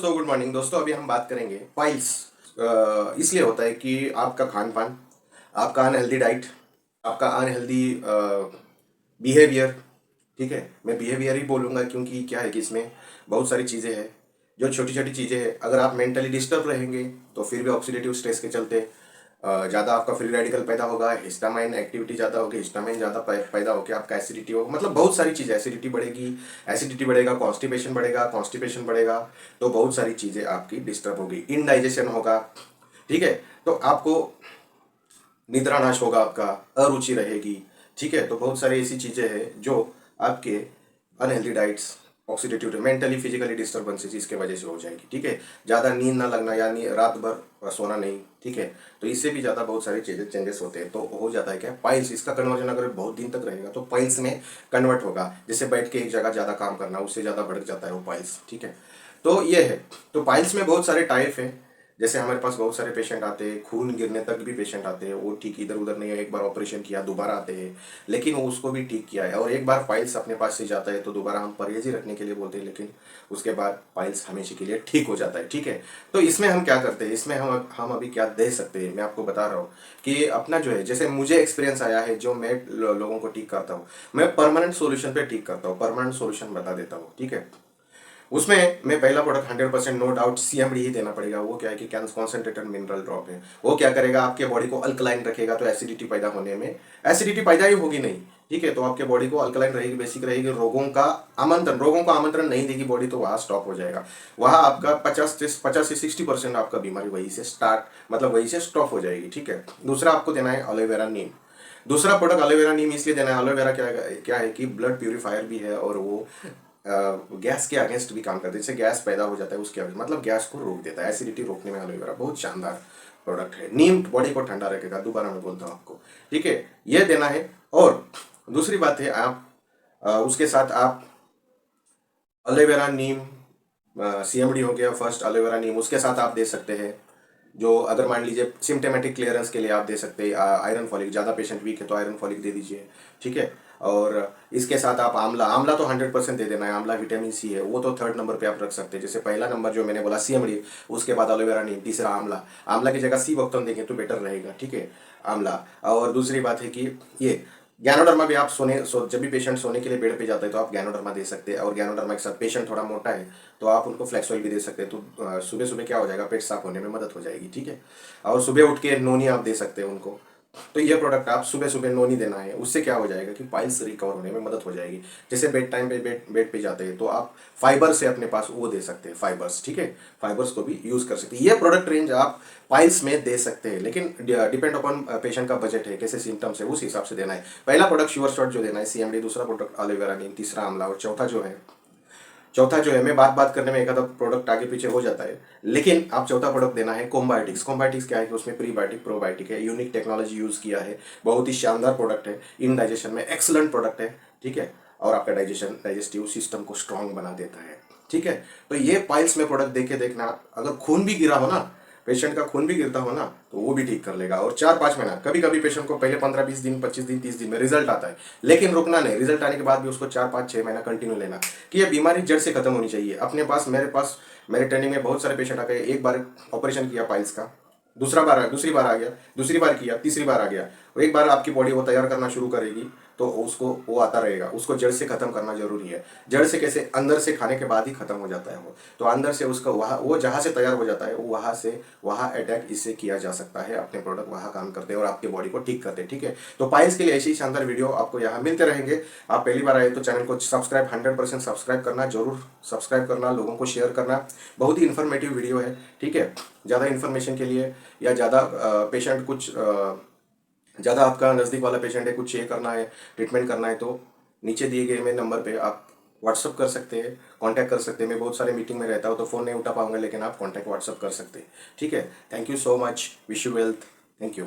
दोस्तों, good morning दोस्तों। अभी हम बात करेंगे पाइल्स। इसलिए होता है कि आपका खान पान, आपका अनहेल्दी डाइट, आपका अनहेल्दी बिहेवियर। ठीक है, मैं बिहेवियर ही बोलूँगा क्योंकि क्या है कि इसमें बहुत सारी चीज़ें हैं। जो छोटी छोटी चीज़ें हैं, अगर आप मेंटली डिस्टर्ब रहेंगे तो फिर भी ऑक्सीडेटिव स्ट्रेस के चलते ज़्यादा आपका फ्री रेडिकल पैदा होगा, हिस्टामाइन एक्टिविटी ज़्यादा होगी, हिस्टामाइन ज़्यादा पैदा होकर आपका एसिडिटी होगा। मतलब बहुत सारी चीज़ें, एसिडिटी बढ़ेगी, एसिडिटी बढ़ेगा, कॉन्स्टिपेशन बढ़ेगा, कॉन्स्टिपेशन बढ़ेगा, तो बहुत सारी चीज़ें आपकी डिस्टर्ब होगी, इनडाइजेशन होगा। ठीक है, तो आपको निद्रा नाश होगा, आपका अरुचि रहेगी। ठीक है, तो बहुत सारी ऐसी चीज़ें हैं जो आपके unhealthy diets, oxidative, mentally physically disturbances इसके वजह से हो जाएगी। ठीक है, ज़्यादा नींद ना लगना, यानी रात भर सोना नहीं। ठीक है, तो इससे भी ज़्यादा बहुत सारी चीज़ें चेंजेस होते हैं। तो हो जाता है क्या, पाइल्स, इसका कन्वर्जन अगर बहुत दिन तक रहेगा तो पाइल्स में कन्वर्ट होगा। जैसे बैठ के एक जगह ज़्यादा काम करना, उससे ज़्यादा बढ़ जाता है वो पाइल्स। ठीक है, तो ये है। तो पाइल्स में बहुत सारे टाइप हैं। जैसे हमारे पास बहुत सारे पेशेंट आते हैं, खून गिरने तक भी पेशेंट आते हैं, वो ठीक इधर उधर नहीं है, एक बार ऑपरेशन किया दोबारा आते हैं, लेकिन वो उसको भी ठीक किया है। और एक बार पाइल्स अपने पास से जाता है तो दोबारा हम परहेज ही रखने के लिए बोलते हैं, लेकिन उसके बाद पाइल्स हमेशा के लिए ठीक हो जाता है। ठीक है, तो इसमें हम क्या करते हैं, इसमें हम अभी क्या दे सकते हैं, मैं आपको बता रहा हूँ कि अपना जो है, जैसे मुझे एक्सपीरियंस आया है, जो मैं लोगों को ठीक करता हूँ, मैं परमानेंट सोल्यूशन पे ठीक करता हूँ, परमानेंट सोल्यूशन बता देता हूँ। ठीक है, उसमें मैं पहला प्रोडक्ट 100% नो डाउट सीएमडी ही देना पड़ेगा। वो क्या है कि कॉन्सेंट्रेटेड मिनरल ड्रॉप है। वो क्या करेगा, आपके बॉडी को अल्कलाइन रखेगा, तो एसिडिटी पैदा होने में, एसिडिटी पैदा ही होगी नहीं। ठीक है, तो आपके बॉडी को अल्कलाइन रहेगी, बेसिक रहेगी, रोगों का आमंत्रण नहीं देगी बॉडी, तो वहाँ स्टॉप हो जाएगा। वहाँ आपका 50 से 60% आपका बीमारी वहीं से स्टार्ट, मतलब वहीं से स्टॉप हो जाएगी। ठीक है, दूसरा आपको देना है एलोवेरा नीम। दूसरा प्रोडक्ट एलोवेरा नीम इसलिए देना है, एलोवेरा क्या है कि ब्लड प्यूरिफायर भी है, और वो गैस के अगेंस्ट भी काम करते हैं। जैसे गैस पैदा हो जाता है उसके अगेंस्ट, मतलब गैस को रोक देता है, एसिडिटी रोकने में एलोवेरा बहुत शानदार प्रोडक्ट है। नीम बॉडी को ठंडा रखेगा, दोबारा मैं बोलता हूँ आपको। ठीक है, ये देना है। और दूसरी बात है, आप उसके साथ आप एलोवेरा नीम, सीएमडी हो गया फर्स्ट, एलोवेरा नीम, उसके साथ आप दे सकते हैं। जो अगर मान लीजिए सिम्टोमेटिक क्लियरेंस के लिए आप दे सकते हैं आयरन फॉलिक, ज़्यादा पेशेंट वीक है तो आयरन फॉलिक दे दीजिए। ठीक है, और इसके साथ आप आंवला, आंवला तो 100% दे देना है। आंवला विटामिन सी है, वो तो थर्ड नंबर पे आप रख सकते हैं। जैसे पहला नंबर जो मैंने बोला सीएमडी, उसके बाद एलोवेरा नीम, तीसरा आंवला। आंवला की जगह सी वक्तन देंगे तो बेटर रहेगा। ठीक है, आंवला। और दूसरी बात है कि ये गैनोडर्मा भी आप जब भी पेशेंट सोने के लिए बेड पे जाता है तो आप गैनोडर्मा दे सकते हैं। और गैनोडर्मा के साथ पेशेंट थोड़ा मोटा है तो आप उनको फ्लेक्स ऑयल भी दे सकते हैं। तो सुबह सुबह क्या हो जाएगा, पेट साफ होने में मदद हो जाएगी। ठीक है, और सुबह उठ के नोनी आप दे सकते हैं उनको। तो ये प्रोडक्ट आप सुबह सुबह नोनी देना है, उससे क्या हो जाएगा कि पाइल्स रिकवर होने में मदद हो जाएगी। जैसे बेड टाइम पे बेड पे जाते हैं तो आप फाइबर से अपने पास वो दे सकते हैं, फाइबर्स। ठीक है, फाइबर्स को भी यूज कर सकते हैं। ये प्रोडक्ट रेंज आप पाइल्स में दे सकते हैं, लेकिन डिपेंड अपॉन पेशेंट का बजट है, कैसे सिम्टम्स है, उस हिसाब से देना है। पहला प्रोडक्ट श्योर शॉट जो देना है सीएमडी, दूसरा प्रोडक्ट एलोवेरा नीम, तीसरा आंवला, और चौथा जो है मैं बात करने में एक आधा प्रोडक्ट आगे पीछे हो जाता है, लेकिन आप चौथा प्रोडक्ट देना है कोम्बायोटिक्स। कोम्बायोटिक्स क्या है कि उसमें प्रीबायोटिक प्रोबायोटिक है, यूनिक टेक्नोलॉजी यूज किया है, बहुत ही शानदार प्रोडक्ट है, इन डाइजेशन में एक्सलेंट प्रोडक्ट है। ठीक है, और आपका डाइजेस्टिव सिस्टम को स्ट्रांग बना देता है। ठीक है, तो ये पाइल्स में प्रोडक्ट देके देखना, अगर खून भी गिरा हो ना, पेशेंट का खून भी गिरता हो ना, तो वो भी ठीक कर लेगा। और 4-5 महीना, कभी कभी पेशेंट को पहले 15-20 दिन, 25 दिन, 30 दिन में रिजल्ट आता है, लेकिन रुकना नहीं। रिजल्ट आने के बाद भी उसको 4-5-6 महीना कंटिन्यू लेना, कि ये बीमारी जड़ से खत्म होनी चाहिए। अपने पास, मेरे ट्रेनिंग में बहुत सारे पेशेंट आ गए, एक बार ऑपरेशन किया पाइल्स का, दूसरी बार आ गया, दूसरी बार किया, तीसरी बार आ गया। और एक बार आपकी बॉडी वो तैयार करना शुरू करेगी तो उसको वो आता रहेगा। उसको जड़ से खत्म करना जरूरी है। जड़ से कैसे, अंदर से खाने के बाद ही खत्म हो जाता है वो, तो अंदर से उसका वहाँ, वो जहाँ से तैयार हो जाता है, वहाँ से वहाँ अटैक इससे किया जा सकता है। अपने प्रोडक्ट वहाँ काम करते हैं और आपकी बॉडी को ठीक करते हैं। ठीक है, तो पाइल्स के लिए ऐसी ही शानदार वीडियो आपको यहाँ मिलते रहेंगे। आप पहली बार आए तो चैनल को सब्सक्राइब, 100% सब्सक्राइब करना, जरूर सब्सक्राइब करना, लोगों को शेयर करना। बहुत ही इन्फॉर्मेटिव वीडियो है। ठीक है, ज़्यादा इन्फॉर्मेशन के लिए, या ज़्यादा पेशेंट कुछ ज़्यादा आपका नज़दीक वाला पेशेंट है, कुछ ये करना है, ट्रीटमेंट करना है, तो नीचे दिए गए मेरे नंबर पे आप व्हाट्सअप कर सकते हैं, कांटेक्ट कर सकते हैं। मैं बहुत सारे मीटिंग में रहता हूँ तो फ़ोन नहीं उठा पाऊंगा, लेकिन आप कांटेक्ट व्हाट्सअप कर सकते हैं। ठीक है, thank you so much, wish you wealth, thank you.